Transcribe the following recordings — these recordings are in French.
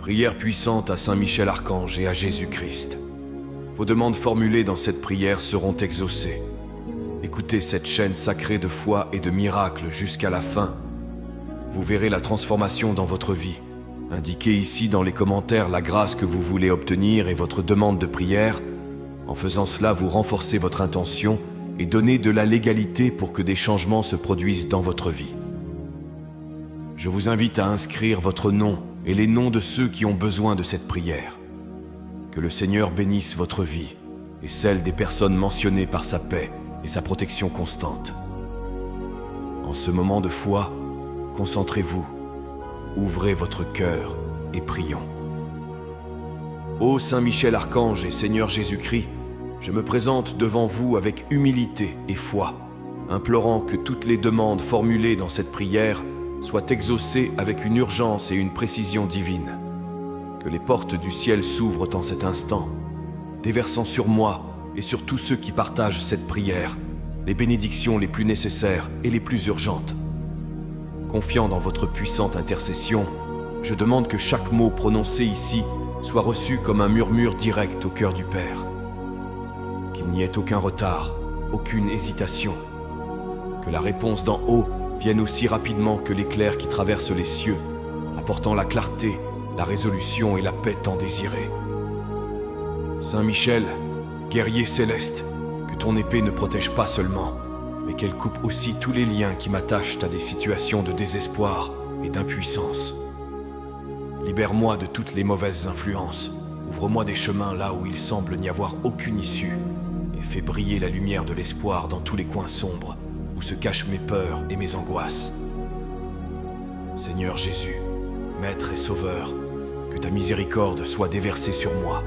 Prière puissante à Saint Michel Archange et à Jésus-Christ. Vos demandes formulées dans cette prière seront exaucées. Écoutez cette chaîne sacrée de foi et de miracles jusqu'à la fin. Vous verrez la transformation dans votre vie. Indiquez ici dans les commentaires la grâce que vous voulez obtenir et votre demande de prière. En faisant cela, vous renforcez votre intention et donnez de la légalité pour que des changements se produisent dans votre vie. Je vous invite à inscrire votre nom et les noms de ceux qui ont besoin de cette prière. Que le Seigneur bénisse votre vie et celle des personnes mentionnées par sa paix et sa protection constante. En ce moment de foi, concentrez-vous, ouvrez votre cœur et prions. Ô Saint Michel Archange et Seigneur Jésus-Christ, je me présente devant vous avec humilité et foi, implorant que toutes les demandes formulées dans cette prière soient exaucées avec une urgence et une précision divine. Que les portes du ciel s'ouvrent en cet instant, déversant sur moi et sur tous ceux qui partagent cette prière les bénédictions les plus nécessaires et les plus urgentes. Confiant dans votre puissante intercession, je demande que chaque mot prononcé ici soit reçu comme un murmure direct au cœur du Père. Qu'il n'y ait aucun retard, aucune hésitation. Que la réponse d'en haut vienne aussi rapidement que l'éclair qui traverse les cieux, apportant la clarté, la résolution et la paix tant désirée. Saint Michel, guerrier céleste, que ton épée ne protège pas seulement, mais qu'elle coupe aussi tous les liens qui m'attachent à des situations de désespoir et d'impuissance. Libère-moi de toutes les mauvaises influences, ouvre-moi des chemins là où il semble n'y avoir aucune issue, et fais briller la lumière de l'espoir dans tous les coins sombres, où se cachent mes peurs et mes angoisses. Seigneur Jésus, Maître et Sauveur, que ta miséricorde soit déversée sur moi.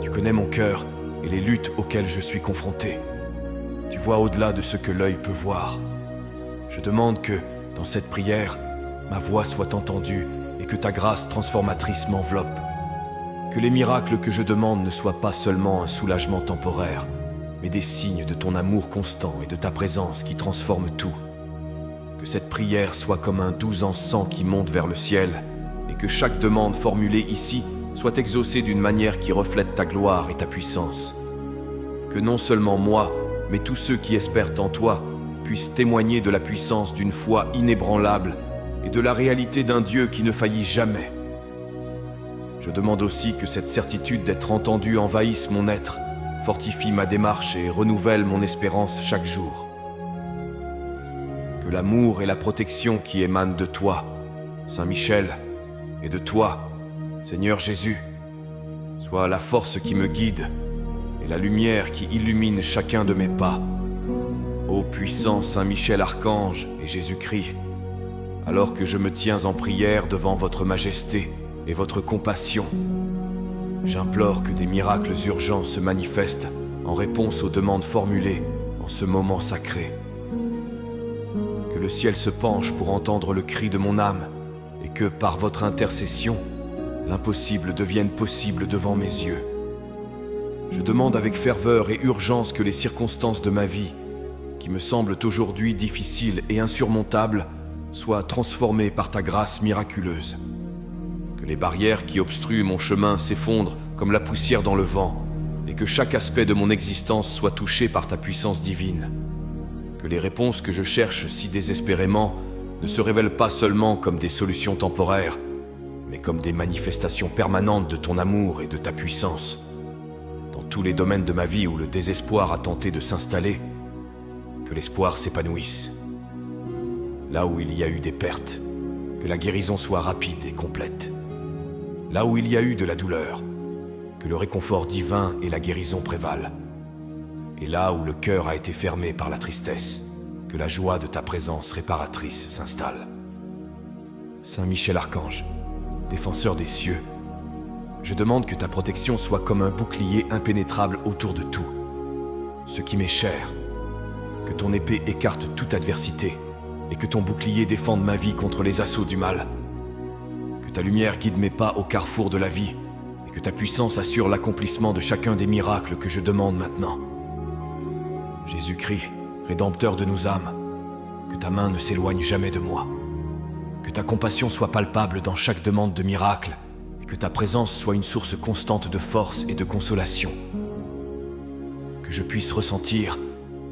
Tu connais mon cœur et les luttes auxquelles je suis confronté. Tu vois au-delà de ce que l'œil peut voir. Je demande que, dans cette prière, ma voix soit entendue et que ta grâce transformatrice m'enveloppe. Que les miracles que je demande ne soient pas seulement un soulagement temporaire, mais des signes de ton amour constant et de ta présence qui transforment tout. Que cette prière soit comme un doux encens qui monte vers le ciel, et que chaque demande formulée ici soit exaucée d'une manière qui reflète ta gloire et ta puissance. Que non seulement moi, mais tous ceux qui espèrent en toi puissent témoigner de la puissance d'une foi inébranlable et de la réalité d'un Dieu qui ne faillit jamais. Je demande aussi que cette certitude d'être entendu envahisse mon être, fortifie ma démarche et renouvelle mon espérance chaque jour. Que l'amour et la protection qui émanent de toi, Saint Michel, et de toi, Seigneur Jésus, soient la force qui me guide et la lumière qui illumine chacun de mes pas. Ô puissant Saint Michel Archange et Jésus-Christ, alors que je me tiens en prière devant votre majesté et votre compassion, j'implore que des miracles urgents se manifestent en réponse aux demandes formulées en ce moment sacré. Que le ciel se penche pour entendre le cri de mon âme et que, par votre intercession, l'impossible devienne possible devant mes yeux. Je demande avec ferveur et urgence que les circonstances de ma vie, qui me semblent aujourd'hui difficiles et insurmontables, soient transformées par ta grâce miraculeuse. Que les barrières qui obstruent mon chemin s'effondrent comme la poussière dans le vent, et que chaque aspect de mon existence soit touché par ta puissance divine. Que les réponses que je cherche si désespérément ne se révèlent pas seulement comme des solutions temporaires, mais comme des manifestations permanentes de ton amour et de ta puissance. Dans tous les domaines de ma vie où le désespoir a tenté de s'installer, que l'espoir s'épanouisse. Là où il y a eu des pertes, que la guérison soit rapide et complète. Là où il y a eu de la douleur, que le réconfort divin et la guérison prévalent. Et là où le cœur a été fermé par la tristesse, que la joie de ta présence réparatrice s'installe. Saint Michel Archange, défenseur des cieux, je demande que ta protection soit comme un bouclier impénétrable autour de tout, ce qui m'est cher, que ton épée écarte toute adversité et que ton bouclier défende ma vie contre les assauts du mal. Que ta lumière guide mes pas au carrefour de la vie et que ta puissance assure l'accomplissement de chacun des miracles que je demande maintenant. Jésus-Christ, Rédempteur de nos âmes, que ta main ne s'éloigne jamais de moi. Que ta compassion soit palpable dans chaque demande de miracle et que ta présence soit une source constante de force et de consolation. Que je puisse ressentir,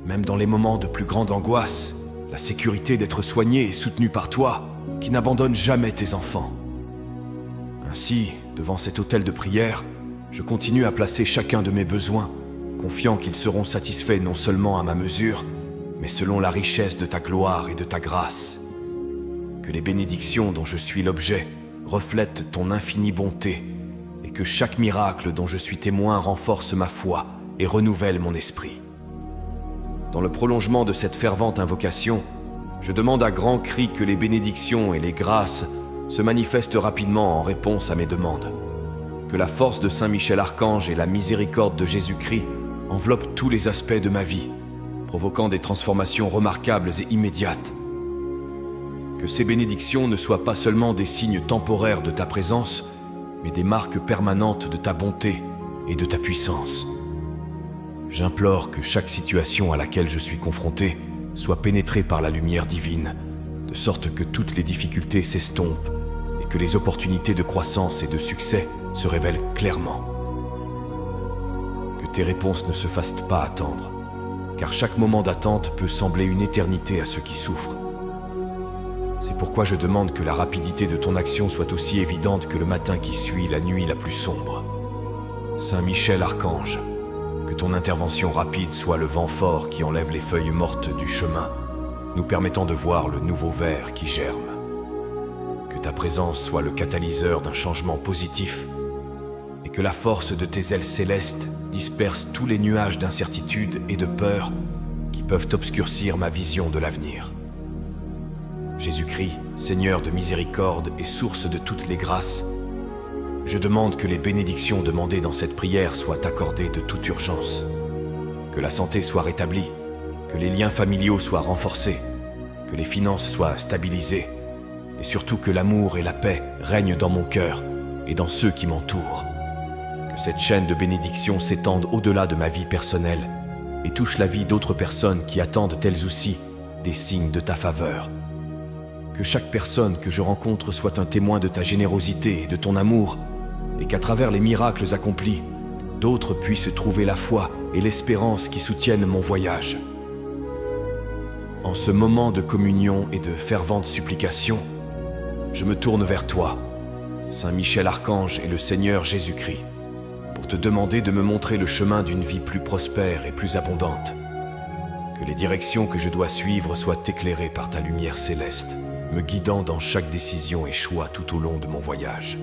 même dans les moments de plus grande angoisse, la sécurité d'être soigné et soutenu par toi, qui n'abandonne jamais tes enfants. Ainsi, devant cet autel de prière, je continue à placer chacun de mes besoins, confiant qu'ils seront satisfaits non seulement à ma mesure, mais selon la richesse de ta gloire et de ta grâce. Que les bénédictions dont je suis l'objet reflètent ton infinie bonté, et que chaque miracle dont je suis témoin renforce ma foi et renouvelle mon esprit. Dans le prolongement de cette fervente invocation, je demande à grands cris que les bénédictions et les grâces se manifestent rapidement en réponse à mes demandes. Que la force de Saint Michel Archange et la miséricorde de Jésus-Christ enveloppent tous les aspects de ma vie, provoquant des transformations remarquables et immédiates. Que ces bénédictions ne soient pas seulement des signes temporaires de ta présence, mais des marques permanentes de ta bonté et de ta puissance. J'implore que chaque situation à laquelle je suis confronté soit pénétrée par la lumière divine, de sorte que toutes les difficultés s'estompent et que les opportunités de croissance et de succès se révèlent clairement. Que tes réponses ne se fassent pas attendre, car chaque moment d'attente peut sembler une éternité à ceux qui souffrent. C'est pourquoi je demande que la rapidité de ton action soit aussi évidente que le matin qui suit la nuit la plus sombre. Saint Michel Archange, que ton intervention rapide soit le vent fort qui enlève les feuilles mortes du chemin, nous permettant de voir le nouveau ver qui germe. Que ta présence soit le catalyseur d'un changement positif, et que la force de tes ailes célestes disperse tous les nuages d'incertitude et de peur qui peuvent obscurcir ma vision de l'avenir. Jésus-Christ, Seigneur de miséricorde et source de toutes les grâces, je demande que les bénédictions demandées dans cette prière soient accordées de toute urgence, que la santé soit rétablie, que les liens familiaux soient renforcés, que les finances soient stabilisées, et surtout que l'amour et la paix règnent dans mon cœur et dans ceux qui m'entourent. Que cette chaîne de bénédictions s'étende au-delà de ma vie personnelle et touche la vie d'autres personnes qui attendent elles aussi des signes de ta faveur. Que chaque personne que je rencontre soit un témoin de ta générosité et de ton amour, et qu'à travers les miracles accomplis, d'autres puissent trouver la foi et l'espérance qui soutiennent mon voyage. En ce moment de communion et de fervente supplication, je me tourne vers toi, Saint Michel Archange et le Seigneur Jésus-Christ, pour te demander de me montrer le chemin d'une vie plus prospère et plus abondante. Que les directions que je dois suivre soient éclairées par ta lumière céleste, me guidant dans chaque décision et choix tout au long de mon voyage.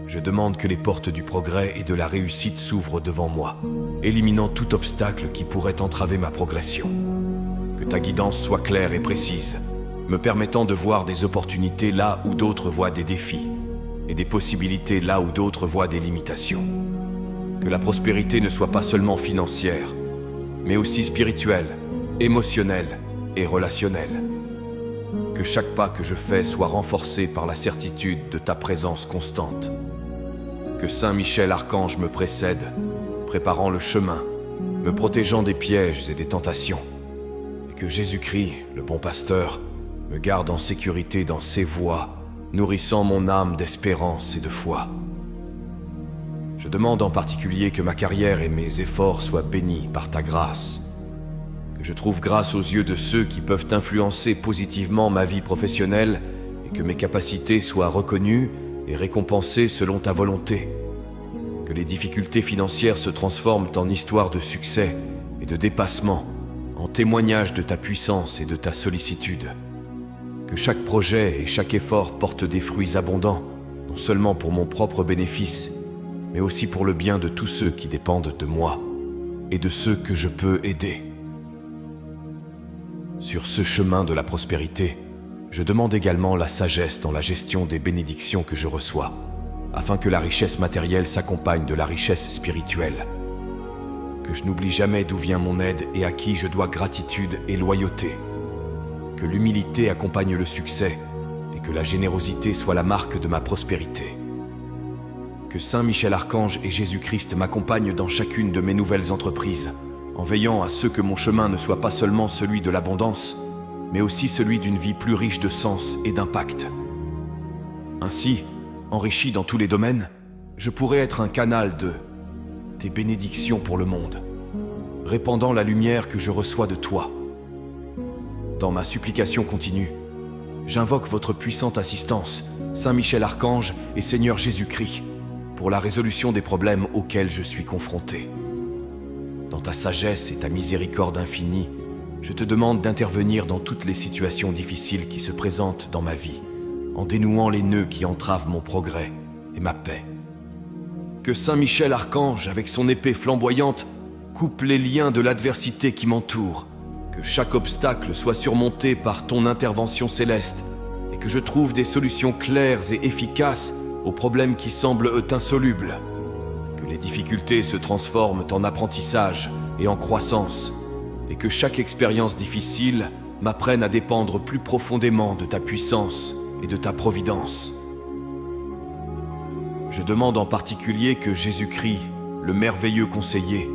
Je demande que les portes du progrès et de la réussite s'ouvrent devant moi, éliminant tout obstacle qui pourrait entraver ma progression. Que ta guidance soit claire et précise, me permettant de voir des opportunités là où d'autres voient des défis, et des possibilités là où d'autres voient des limitations. Que la prospérité ne soit pas seulement financière, mais aussi spirituelle, émotionnelle et relationnelle. Que chaque pas que je fais soit renforcé par la certitude de ta présence constante. Que Saint Michel Archange me précède, préparant le chemin, me protégeant des pièges et des tentations. Et que Jésus-Christ, le bon pasteur, me garde en sécurité dans ses voies, nourrissant mon âme d'espérance et de foi. Je demande en particulier que ma carrière et mes efforts soient bénis par ta grâce. Que je trouve grâce aux yeux de ceux qui peuvent influencer positivement ma vie professionnelle et que mes capacités soient reconnues et récompensées selon ta volonté. Que les difficultés financières se transforment en histoire de succès et de dépassement, en témoignage de ta puissance et de ta sollicitude. Que chaque projet et chaque effort portent des fruits abondants, non seulement pour mon propre bénéfice, mais aussi pour le bien de tous ceux qui dépendent de moi et de ceux que je peux aider. Sur ce chemin de la prospérité, je demande également la sagesse dans la gestion des bénédictions que je reçois, afin que la richesse matérielle s'accompagne de la richesse spirituelle. Que je n'oublie jamais d'où vient mon aide et à qui je dois gratitude et loyauté. Que l'humilité accompagne le succès et que la générosité soit la marque de ma prospérité. Que Saint Michel Archange et Jésus-Christ m'accompagnent dans chacune de mes nouvelles entreprises, en veillant à ce que mon chemin ne soit pas seulement celui de l'abondance, mais aussi celui d'une vie plus riche de sens et d'impact. Ainsi, enrichi dans tous les domaines, je pourrais être un canal de tes bénédictions pour le monde, répandant la lumière que je reçois de toi. Dans ma supplication continue, j'invoque votre puissante assistance, Saint Michel Archange et Seigneur Jésus-Christ, pour la résolution des problèmes auxquels je suis confronté. Dans ta sagesse et ta miséricorde infinie, je te demande d'intervenir dans toutes les situations difficiles qui se présentent dans ma vie, en dénouant les nœuds qui entravent mon progrès et ma paix. Que Saint Michel Archange, avec son épée flamboyante, coupe les liens de l'adversité qui m'entoure, que chaque obstacle soit surmonté par ton intervention céleste, et que je trouve des solutions claires et efficaces aux problèmes qui semblent insolubles. Que les difficultés se transforment en apprentissage et en croissance, et que chaque expérience difficile m'apprenne à dépendre plus profondément de ta puissance et de ta providence. Je demande en particulier que Jésus-Christ, le merveilleux conseiller,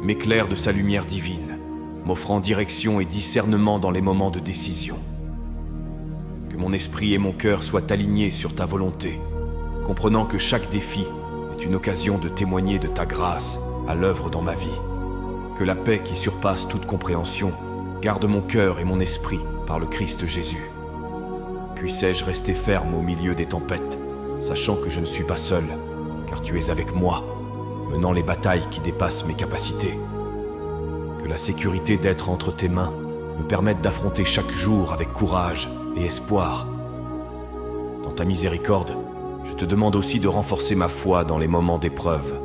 m'éclaire de sa lumière divine, m'offrant direction et discernement dans les moments de décision. Que mon esprit et mon cœur soient alignés sur ta volonté, comprenant que chaque défi est une occasion de témoigner de ta grâce à l'œuvre dans ma vie. Que la paix qui surpasse toute compréhension garde mon cœur et mon esprit par le Christ Jésus. Puissais-je rester ferme au milieu des tempêtes, sachant que je ne suis pas seul, car tu es avec moi, menant les batailles qui dépassent mes capacités. Que la sécurité d'être entre tes mains me permette d'affronter chaque jour avec courage et espoir. Dans ta miséricorde, je te demande aussi de renforcer ma foi dans les moments d'épreuve.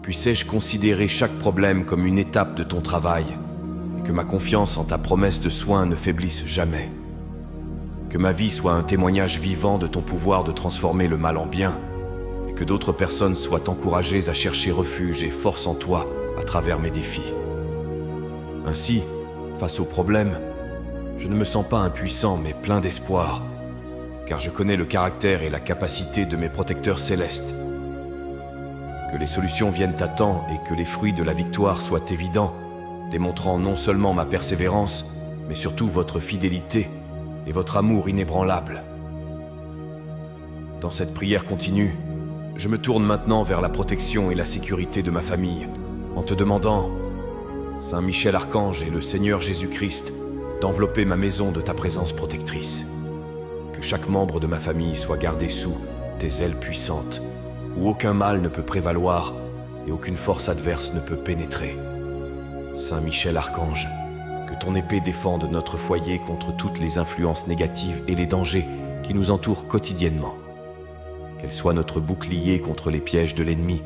Puissais-je considérer chaque problème comme une étape de ton travail, et que ma confiance en ta promesse de soin ne faiblisse jamais. Que ma vie soit un témoignage vivant de ton pouvoir de transformer le mal en bien, et que d'autres personnes soient encouragées à chercher refuge et force en toi à travers mes défis. Ainsi, face aux problèmes, je ne me sens pas impuissant mais plein d'espoir, car je connais le caractère et la capacité de mes protecteurs célestes. Que les solutions viennent à temps et que les fruits de la victoire soient évidents, démontrant non seulement ma persévérance, mais surtout votre fidélité et votre amour inébranlable. Dans cette prière continue, je me tourne maintenant vers la protection et la sécurité de ma famille, en te demandant, Saint Michel Archange et le Seigneur Jésus-Christ, d'envelopper ma maison de ta présence protectrice. Que chaque membre de ma famille soit gardé sous tes ailes puissantes, où aucun mal ne peut prévaloir et aucune force adverse ne peut pénétrer. Saint Michel Archange, que ton épée défende notre foyer contre toutes les influences négatives et les dangers qui nous entourent quotidiennement. Qu'elle soit notre bouclier contre les pièges de l'ennemi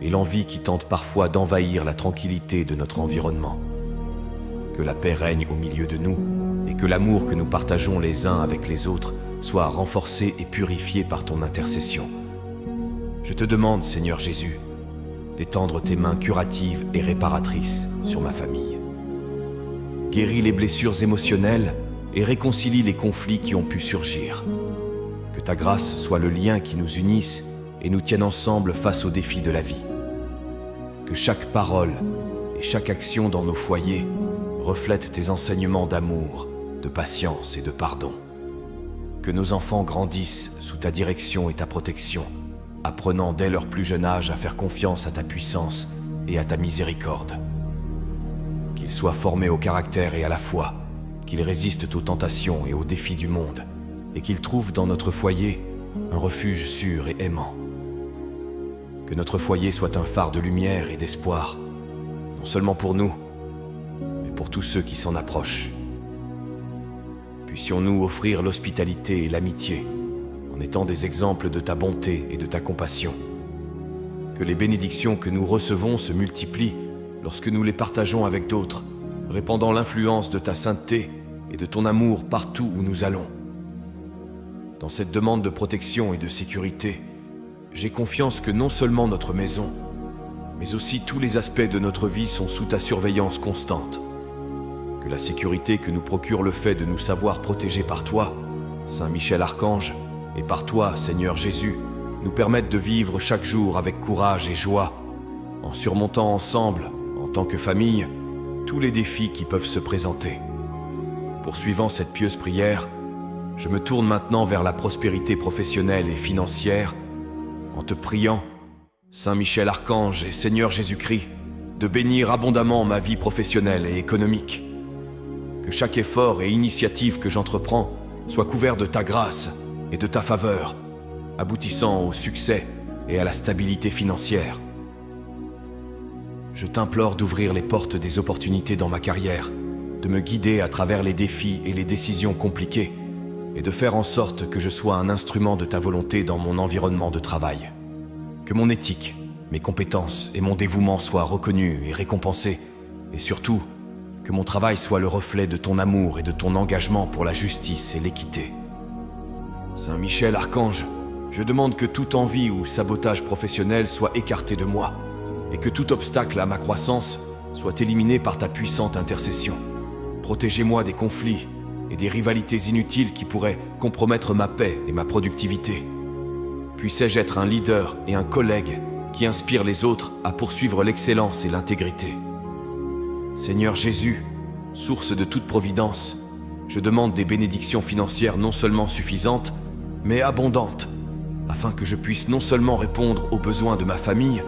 et l'envie qui tente parfois d'envahir la tranquillité de notre environnement. Que la paix règne au milieu de nous et que l'amour que nous partageons les uns avec les autres soit renforcé et purifié par ton intercession. Je te demande, Seigneur Jésus, d'étendre tes mains curatives et réparatrices sur ma famille. Guéris les blessures émotionnelles et réconcilie les conflits qui ont pu surgir. Que ta grâce soit le lien qui nous unisse et nous tienne ensemble face aux défis de la vie. Que chaque parole et chaque action dans nos foyers reflète tes enseignements d'amour, de patience et de pardon. Que nos enfants grandissent sous ta direction et ta protection, apprenant dès leur plus jeune âge à faire confiance à ta puissance et à ta miséricorde. Qu'ils soient formés au caractère et à la foi, qu'ils résistent aux tentations et aux défis du monde, et qu'ils trouvent dans notre foyer un refuge sûr et aimant. Que notre foyer soit un phare de lumière et d'espoir, non seulement pour nous, mais pour tous ceux qui s'en approchent. Puissions-nous offrir l'hospitalité et l'amitié, en étant des exemples de ta bonté et de ta compassion. Que les bénédictions que nous recevons se multiplient lorsque nous les partageons avec d'autres, répandant l'influence de ta sainteté et de ton amour partout où nous allons. Dans cette demande de protection et de sécurité, j'ai confiance que non seulement notre maison, mais aussi tous les aspects de notre vie sont sous ta surveillance constante. Que la sécurité que nous procure le fait de nous savoir protégés par toi, Saint Michel Archange, et par toi, Seigneur Jésus, nous permettent de vivre chaque jour avec courage et joie, en surmontant ensemble, en tant que famille, tous les défis qui peuvent se présenter. Poursuivant cette pieuse prière, je me tourne maintenant vers la prospérité professionnelle et financière en te priant, Saint Michel Archange et Seigneur Jésus-Christ, de bénir abondamment ma vie professionnelle et économique. Que chaque effort et initiative que j'entreprends soit couvert de ta grâce et de ta faveur, aboutissant au succès et à la stabilité financière. Je t'implore d'ouvrir les portes des opportunités dans ma carrière, de me guider à travers les défis et les décisions compliquées, et de faire en sorte que je sois un instrument de ta volonté dans mon environnement de travail. Que mon éthique, mes compétences et mon dévouement soient reconnus et récompensés, et surtout, que mon travail soit le reflet de ton amour et de ton engagement pour la justice et l'équité. Saint Michel Archange, je demande que toute envie ou sabotage professionnel soit écarté de moi, et que tout obstacle à ma croissance soit éliminé par ta puissante intercession. Protégez-moi des conflits et des rivalités inutiles qui pourraient compromettre ma paix et ma productivité. Puissais-je être un leader et un collègue qui inspire les autres à poursuivre l'excellence et l'intégrité. Seigneur Jésus, source de toute providence, je demande des bénédictions financières non seulement suffisantes, mais abondantes, afin que je puisse non seulement répondre aux besoins de ma famille,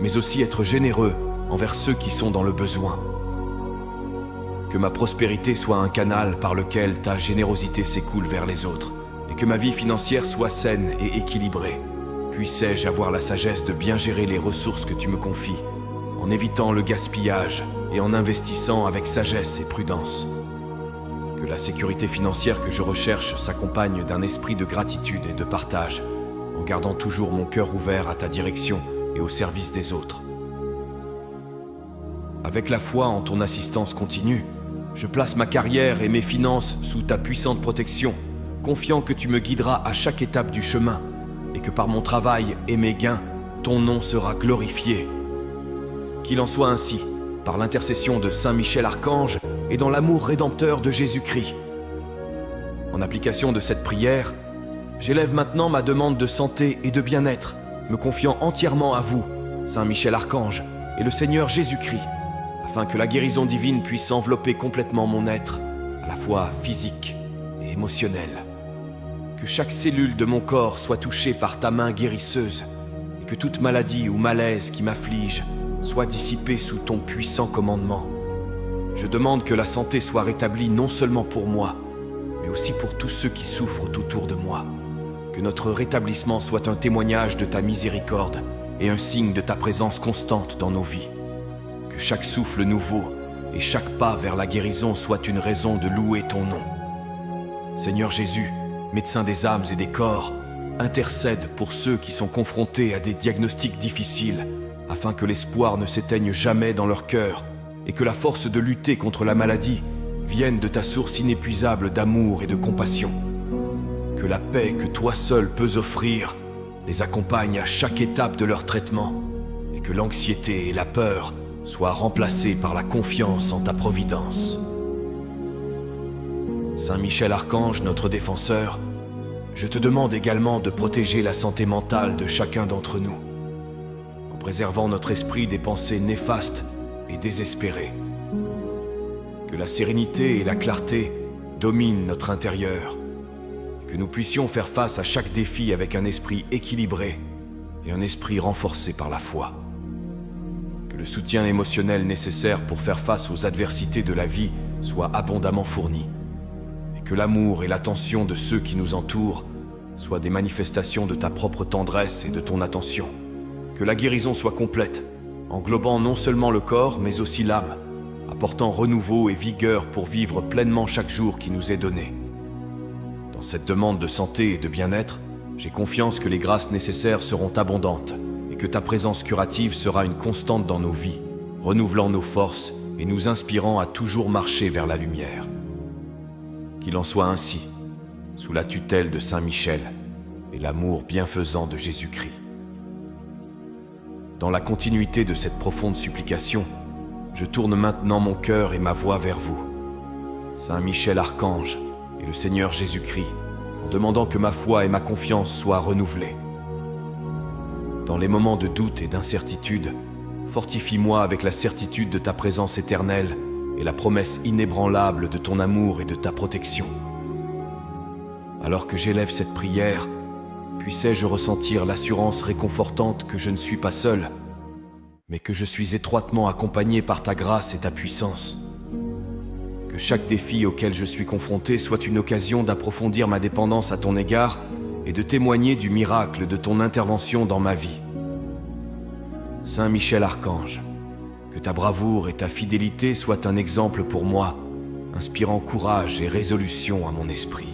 mais aussi être généreux envers ceux qui sont dans le besoin. Que ma prospérité soit un canal par lequel ta générosité s'écoule vers les autres, et que ma vie financière soit saine et équilibrée. Puissais-je avoir la sagesse de bien gérer les ressources que tu me confies, en évitant le gaspillage et en investissant avec sagesse et prudence. Que la sécurité financière que je recherche s'accompagne d'un esprit de gratitude et de partage, en gardant toujours mon cœur ouvert à ta direction et au service des autres. Avec la foi en ton assistance continue, je place ma carrière et mes finances sous ta puissante protection, confiant que tu me guideras à chaque étape du chemin, et que par mon travail et mes gains, ton nom sera glorifié. Qu'il en soit ainsi, par l'intercession de Saint Michel Archange et dans l'amour rédempteur de Jésus-Christ. En application de cette prière, j'élève maintenant ma demande de santé et de bien-être, me confiant entièrement à vous, Saint Michel Archange et le Seigneur Jésus-Christ, afin que la guérison divine puisse envelopper complètement mon être, à la fois physique et émotionnel. Que chaque cellule de mon corps soit touchée par ta main guérisseuse, et que toute maladie ou malaise qui m'afflige soit dissipée sous ton puissant commandement. Je demande que la santé soit rétablie non seulement pour moi, mais aussi pour tous ceux qui souffrent tout autour de moi. Que notre rétablissement soit un témoignage de ta miséricorde et un signe de ta présence constante dans nos vies. Que chaque souffle nouveau et chaque pas vers la guérison soit une raison de louer ton nom. Seigneur Jésus, médecin des âmes et des corps, intercède pour ceux qui sont confrontés à des diagnostics difficiles, afin que l'espoir ne s'éteigne jamais dans leur cœur et que la force de lutter contre la maladie vienne de ta source inépuisable d'amour et de compassion. Que la paix que toi seul peux offrir les accompagne à chaque étape de leur traitement et que l'anxiété et la peur soient remplacées par la confiance en ta providence. Saint Michel Archange, notre défenseur, je te demande également de protéger la santé mentale de chacun d'entre nous, en préservant notre esprit des pensées néfastes et désespérées. Que la sérénité et la clarté dominent notre intérieur, et que nous puissions faire face à chaque défi avec un esprit équilibré et un esprit renforcé par la foi. Que le soutien émotionnel nécessaire pour faire face aux adversités de la vie soit abondamment fourni, et que l'amour et l'attention de ceux qui nous entourent soient des manifestations de ta propre tendresse et de ton attention. Que la guérison soit complète, englobant non seulement le corps, mais aussi l'âme, apportant renouveau et vigueur pour vivre pleinement chaque jour qui nous est donné. Dans cette demande de santé et de bien-être, j'ai confiance que les grâces nécessaires seront abondantes et que ta présence curative sera une constante dans nos vies, renouvelant nos forces et nous inspirant à toujours marcher vers la lumière. Qu'il en soit ainsi, sous la tutelle de Saint Michel et l'amour bienfaisant de Jésus-Christ. Dans la continuité de cette profonde supplication, je tourne maintenant mon cœur et ma voix vers vous, Saint Michel Archange et le Seigneur Jésus-Christ, en demandant que ma foi et ma confiance soient renouvelées. Dans les moments de doute et d'incertitude, fortifie-moi avec la certitude de ta présence éternelle et la promesse inébranlable de ton amour et de ta protection. Alors que j'élève cette prière, puissais-je ressentir l'assurance réconfortante que je ne suis pas seul, mais que je suis étroitement accompagné par ta grâce et ta puissance. Que chaque défi auquel je suis confronté soit une occasion d'approfondir ma dépendance à ton égard et de témoigner du miracle de ton intervention dans ma vie. Saint Michel Archange, que ta bravoure et ta fidélité soient un exemple pour moi, inspirant courage et résolution à mon esprit.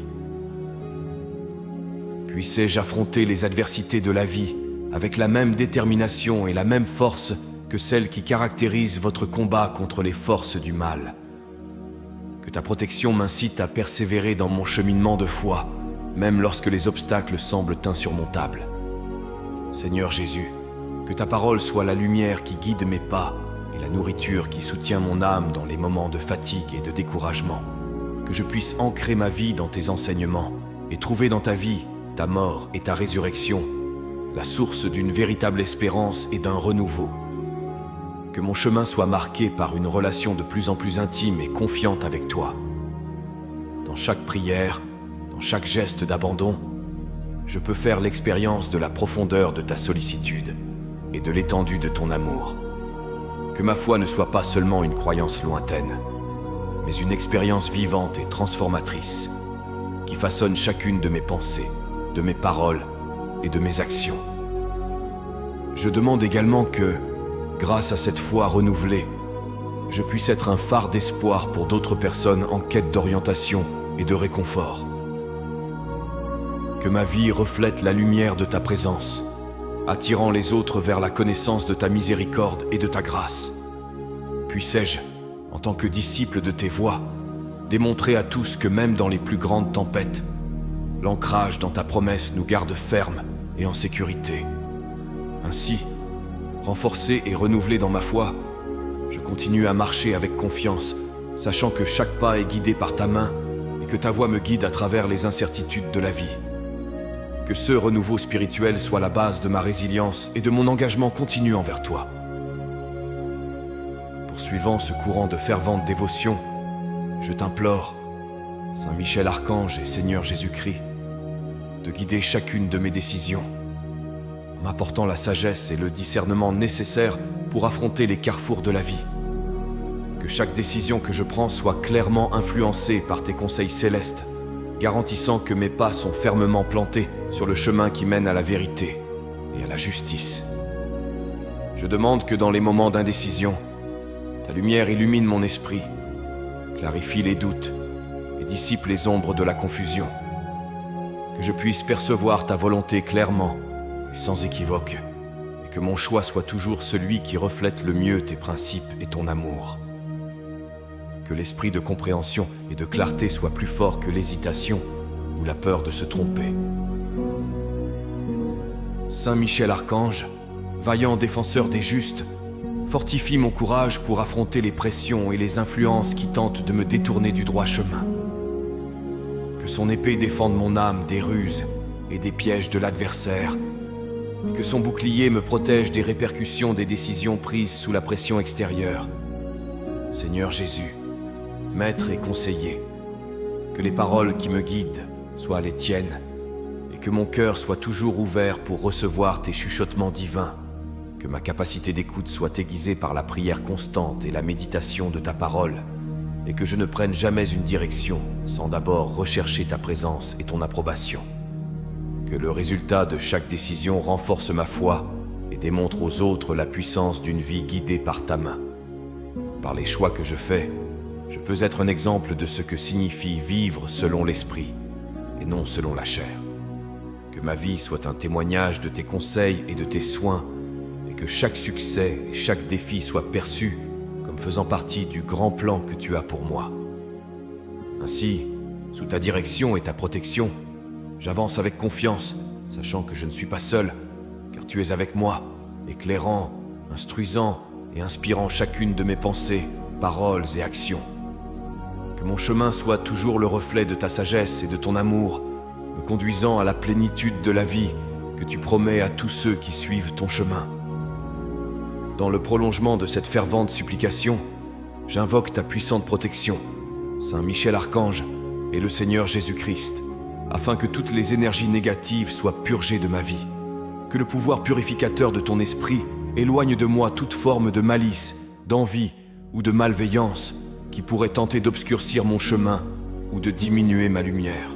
Puissais-je affronter les adversités de la vie avec la même détermination et la même force que celle qui caractérise votre combat contre les forces du mal. Que ta protection m'incite à persévérer dans mon cheminement de foi, même lorsque les obstacles semblent insurmontables. Seigneur Jésus, que ta parole soit la lumière qui guide mes pas et la nourriture qui soutient mon âme dans les moments de fatigue et de découragement. Que je puisse ancrer ma vie dans tes enseignements et trouver dans ta vie, ta mort et ta résurrection, la source d'une véritable espérance et d'un renouveau. Que mon chemin soit marqué par une relation de plus en plus intime et confiante avec toi. Dans chaque prière, dans chaque geste d'abandon, je peux faire l'expérience de la profondeur de ta sollicitude et de l'étendue de ton amour. Que ma foi ne soit pas seulement une croyance lointaine, mais une expérience vivante et transformatrice qui façonne chacune de mes pensées, de mes paroles et de mes actions. Je demande également que, grâce à cette foi renouvelée, je puisse être un phare d'espoir pour d'autres personnes en quête d'orientation et de réconfort. Que ma vie reflète la lumière de ta présence, attirant les autres vers la connaissance de ta miséricorde et de ta grâce. Puissais-je, en tant que disciple de tes voies, démontrer à tous que même dans les plus grandes tempêtes, l'ancrage dans ta promesse nous garde fermes et en sécurité. Ainsi, renforcé et renouvelé dans ma foi, je continue à marcher avec confiance, sachant que chaque pas est guidé par ta main et que ta voix me guide à travers les incertitudes de la vie. Que ce renouveau spirituel soit la base de ma résilience et de mon engagement continu envers toi. Poursuivant ce courant de fervente dévotion, je t'implore, Saint Michel Archange et Seigneur Jésus-Christ, de guider chacune de mes décisions, en m'apportant la sagesse et le discernement nécessaires pour affronter les carrefours de la vie. Que chaque décision que je prends soit clairement influencée par tes conseils célestes, garantissant que mes pas sont fermement plantés sur le chemin qui mène à la vérité et à la justice. Je demande que dans les moments d'indécision, ta lumière illumine mon esprit, clarifie les doutes et dissipe les ombres de la confusion. Que je puisse percevoir ta volonté clairement et sans équivoque, et que mon choix soit toujours celui qui reflète le mieux tes principes et ton amour. Que l'esprit de compréhension et de clarté soit plus fort que l'hésitation ou la peur de se tromper. Saint Michel Archange, vaillant défenseur des justes, fortifie mon courage pour affronter les pressions et les influences qui tentent de me détourner du droit chemin. Que son épée défende mon âme des ruses et des pièges de l'adversaire, et que son bouclier me protège des répercussions des décisions prises sous la pression extérieure. Seigneur Jésus, Maître et conseiller, que les paroles qui me guident soient les tiennes, et que mon cœur soit toujours ouvert pour recevoir tes chuchotements divins, que ma capacité d'écoute soit aiguisée par la prière constante et la méditation de ta parole, et que je ne prenne jamais une direction sans d'abord rechercher ta présence et ton approbation. Que le résultat de chaque décision renforce ma foi et démontre aux autres la puissance d'une vie guidée par ta main. Par les choix que je fais, je peux être un exemple de ce que signifie vivre selon l'esprit et non selon la chair. Que ma vie soit un témoignage de tes conseils et de tes soins, et que chaque succès et chaque défi soit perçu comme faisant partie du grand plan que tu as pour moi. Ainsi, sous ta direction et ta protection, j'avance avec confiance, sachant que je ne suis pas seul, car tu es avec moi, éclairant, instruisant et inspirant chacune de mes pensées, paroles et actions. Que mon chemin soit toujours le reflet de ta sagesse et de ton amour, me conduisant à la plénitude de la vie que tu promets à tous ceux qui suivent ton chemin. Dans le prolongement de cette fervente supplication, j'invoque ta puissante protection, Saint Michel Archange et le Seigneur Jésus-Christ, afin que toutes les énergies négatives soient purgées de ma vie. Que le pouvoir purificateur de ton esprit éloigne de moi toute forme de malice, d'envie ou de malveillance qui pourrait tenter d'obscurcir mon chemin ou de diminuer ma lumière.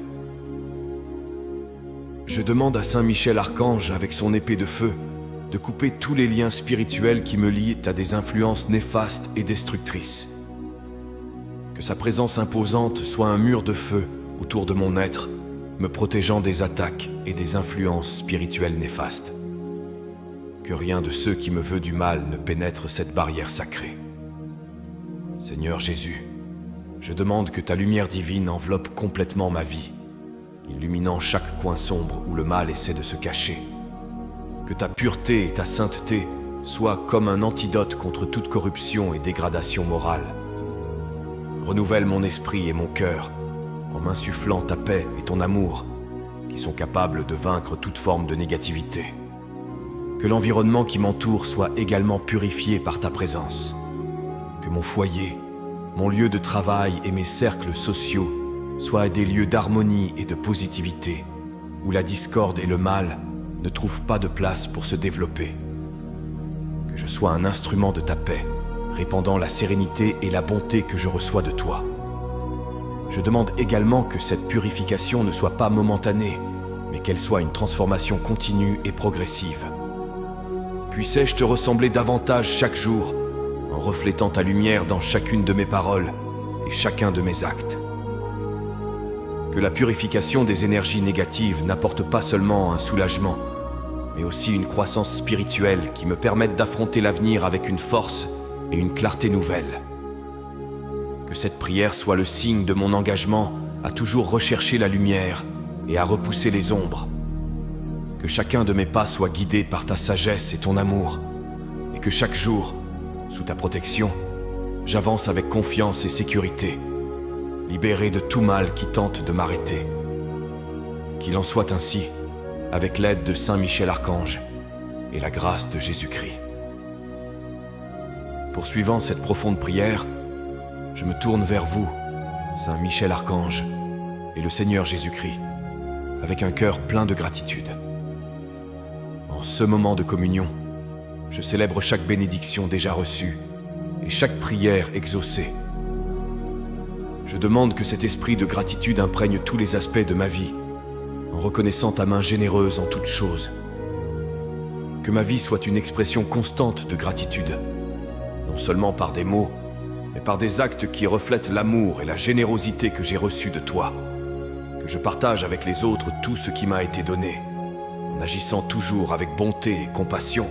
Je demande à Saint Michel Archange, avec son épée de feu, de couper tous les liens spirituels qui me lient à des influences néfastes et destructrices. Que sa présence imposante soit un mur de feu autour de mon être, me protégeant des attaques et des influences spirituelles néfastes. Que rien de ceux qui me veulent du mal ne pénètre cette barrière sacrée. Seigneur Jésus, je demande que ta lumière divine enveloppe complètement ma vie, illuminant chaque coin sombre où le mal essaie de se cacher. Que ta pureté et ta sainteté soient comme un antidote contre toute corruption et dégradation morale. Renouvelle mon esprit et mon cœur en m'insufflant ta paix et ton amour qui sont capables de vaincre toute forme de négativité. Que l'environnement qui m'entoure soit également purifié par ta présence. Que mon foyer, mon lieu de travail et mes cercles sociaux soient des lieux d'harmonie et de positivité, où la discorde et le mal ne trouvent pas de place pour se développer. Que je sois un instrument de ta paix, répandant la sérénité et la bonté que je reçois de toi. Je demande également que cette purification ne soit pas momentanée, mais qu'elle soit une transformation continue et progressive. Puissais-je te ressembler davantage chaque jour, en reflétant ta lumière dans chacune de mes paroles et chacun de mes actes. Que la purification des énergies négatives n'apporte pas seulement un soulagement, mais aussi une croissance spirituelle qui me permette d'affronter l'avenir avec une force et une clarté nouvelle. Que cette prière soit le signe de mon engagement à toujours rechercher la lumière et à repousser les ombres. Que chacun de mes pas soit guidé par ta sagesse et ton amour, et que chaque jour, sous ta protection, j'avance avec confiance et sécurité, libéré de tout mal qui tente de m'arrêter. Qu'il en soit ainsi, avec l'aide de Saint Michel Archange et la grâce de Jésus-Christ. Poursuivant cette profonde prière, je me tourne vers vous, Saint Michel Archange et le Seigneur Jésus-Christ, avec un cœur plein de gratitude. En ce moment de communion, je célèbre chaque bénédiction déjà reçue et chaque prière exaucée. Je demande que cet esprit de gratitude imprègne tous les aspects de ma vie, en reconnaissant ta main généreuse en toutes choses. Que ma vie soit une expression constante de gratitude, non seulement par des mots, mais par des actes qui reflètent l'amour et la générosité que j'ai reçus de toi. Que je partage avec les autres tout ce qui m'a été donné, en agissant toujours avec bonté et compassion,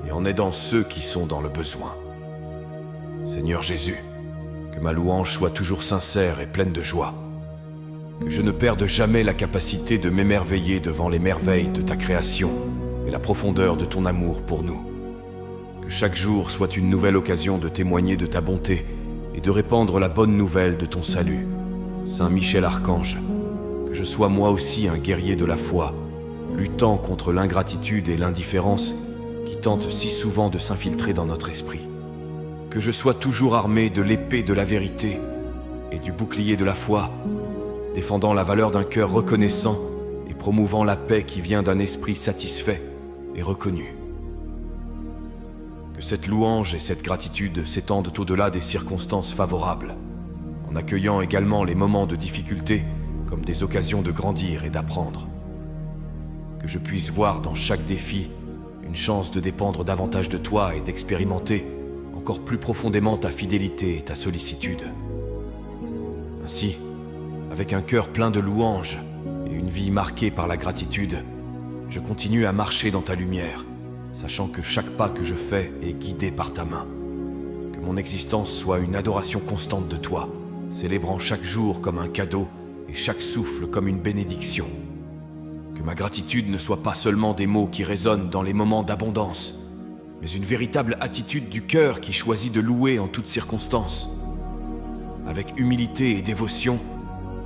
et en aidant ceux qui sont dans le besoin. Seigneur Jésus, que ma louange soit toujours sincère et pleine de joie. Que je ne perde jamais la capacité de m'émerveiller devant les merveilles de ta création et la profondeur de ton amour pour nous. Que chaque jour soit une nouvelle occasion de témoigner de ta bonté et de répandre la bonne nouvelle de ton salut. Saint Michel Archange, que je sois moi aussi un guerrier de la foi, luttant contre l'ingratitude et l'indifférence qui tentent si souvent de s'infiltrer dans notre esprit. Que je sois toujours armé de l'épée de la vérité et du bouclier de la foi, défendant la valeur d'un cœur reconnaissant et promouvant la paix qui vient d'un esprit satisfait et reconnu. Que cette louange et cette gratitude s'étendent au-delà des circonstances favorables, en accueillant également les moments de difficulté comme des occasions de grandir et d'apprendre. Que je puisse voir dans chaque défi une chance de dépendre davantage de toi et d'expérimenter encore plus profondément ta fidélité et ta sollicitude. Ainsi, avec un cœur plein de louanges et une vie marquée par la gratitude, je continue à marcher dans ta lumière, sachant que chaque pas que je fais est guidé par ta main. Que mon existence soit une adoration constante de toi, célébrant chaque jour comme un cadeau et chaque souffle comme une bénédiction. Que ma gratitude ne soit pas seulement des mots qui résonnent dans les moments d'abondance, mais une véritable attitude du cœur qui choisit de louer en toutes circonstances. Avec humilité et dévotion,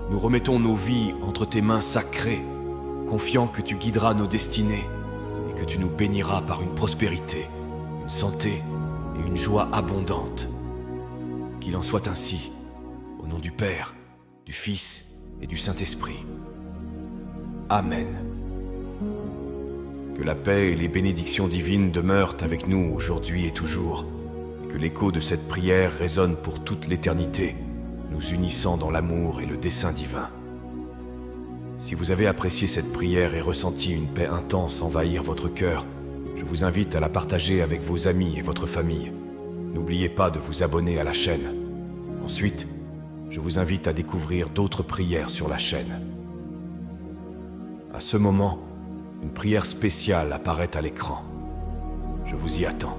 nous remettons nos vies entre tes mains sacrées, confiant que tu guideras nos destinées et que tu nous béniras par une prospérité, une santé et une joie abondante. Qu'il en soit ainsi, au nom du Père, du Fils et du Saint-Esprit. Amen. Que la paix et les bénédictions divines demeurent avec nous aujourd'hui et toujours, et que l'écho de cette prière résonne pour toute l'éternité, nous unissant dans l'amour et le dessein divin. Si vous avez apprécié cette prière et ressenti une paix intense envahir votre cœur, je vous invite à la partager avec vos amis et votre famille. N'oubliez pas de vous abonner à la chaîne. Ensuite, je vous invite à découvrir d'autres prières sur la chaîne. À ce moment, une prière spéciale apparaît à l'écran. Je vous y attends.